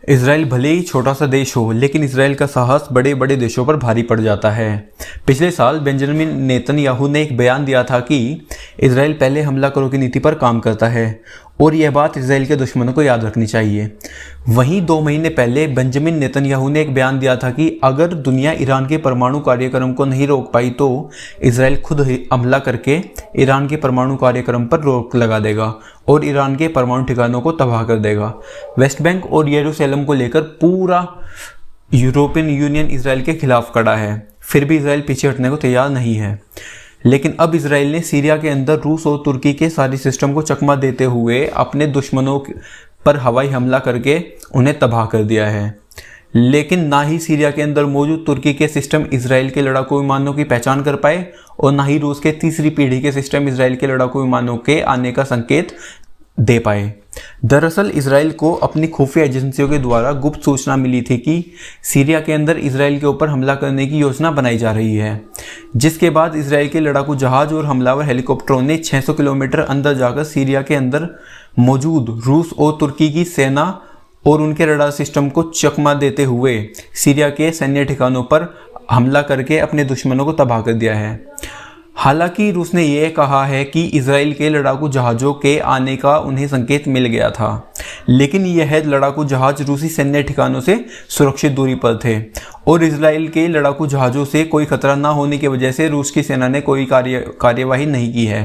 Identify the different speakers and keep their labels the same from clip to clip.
Speaker 1: Israel भले ही छोटा सा देश हो, लेकिन इसराइल का साहस बड़े बड़े देशों पर भारी पड़ जाता है। पिछले साल बेंजामिन नेतन्याहू ने एक बयान दिया था कि इसराइल पहले हमला करो की नीति पर काम करता है और यह बात इसराइल के दुश्मनों को याद रखनी चाहिए। वहीं 2 महीने पहले बेंजामिन नेतन्याहू ने एक बयान दिया था कि अगर दुनिया ईरान के परमाणु कार्यक्रम को नहीं रोक पाई तो इसराइल खुद ही हमला करके ईरान के परमाणु कार्यक्रम पर रोक लगा देगा और ईरान के परमाणु ठिकानों को तबाह कर देगा। वेस्ट बैंक और यरूशलेम को लेकर पूरा यूरोपियन यूनियन इसराइल के खिलाफ खड़ा है, फिर भी इसराइल पीछे हटने को तैयार नहीं है। लेकिन अब इसराइल ने सीरिया के अंदर रूस और तुर्की के सारे सिस्टम को चकमा देते हुए अपने दुश्मनों पर हवाई हमला करके उन्हें तबाह कर दिया है। लेकिन ना ही सीरिया के अंदर मौजूद तुर्की के सिस्टम इसराइल के लड़ाकू विमानों की पहचान कर पाए और ना ही रूस के तीसरी पीढ़ी के सिस्टम इसराइल के लड़ाकू विमानों के आने का संकेत दे पाए। दरअसल इसराइल को अपनी खुफिया एजेंसियों के द्वारा गुप्त सूचना मिली थी कि सीरिया के अंदर इसराइल के ऊपर हमला करने की योजना बनाई जा रही है, जिसके बाद इसराइल के लड़ाकू जहाज और हमलावर हेलीकॉप्टरों ने 600 किलोमीटर अंदर जाकर सीरिया के अंदर मौजूद रूस और तुर्की की सेना और उनके रडार सिस्टम को चकमा देते हुए सीरिया के सैन्य ठिकानों पर हमला करके अपने दुश्मनों को तबाह कर दिया है। हालांकि रूस ने यह कहा है कि इसराइल के लड़ाकू जहाज़ों के आने का उन्हें संकेत मिल गया था, लेकिन यह लड़ाकू जहाज रूसी सैन्य ठिकानों से सुरक्षित दूरी पर थे और इसराइल के लड़ाकू जहाज़ों से कोई खतरा न होने की वजह से रूस की सेना ने कोई कार्यवाही नहीं की है।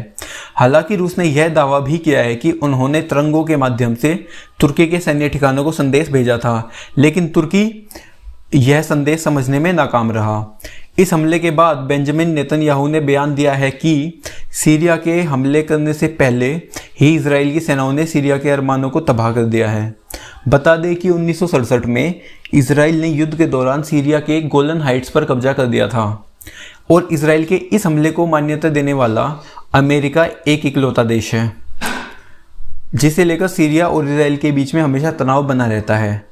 Speaker 1: हालांकि रूस ने यह दावा भी किया है कि उन्होंने तरंगों के माध्यम से तुर्की के सैन्य ठिकानों को संदेश भेजा था, लेकिन तुर्की यह संदेश समझने में नाकाम रहा। इस हमले के बाद बेंजामिन नेतन्याहू ने बयान दिया है कि सीरिया के हमले करने से पहले ही इजराइल की सेनाओं ने सीरिया के अरमानों को तबाह कर दिया है। बता दें कि 1967 में इजराइल ने युद्ध के दौरान सीरिया के गोलन हाइट्स पर कब्जा कर दिया था और इजराइल के इस हमले को मान्यता देने वाला अमेरिका एक इकलौता देश है, जिसे लेकर सीरिया और इजराइल के बीच में हमेशा तनाव बना रहता है।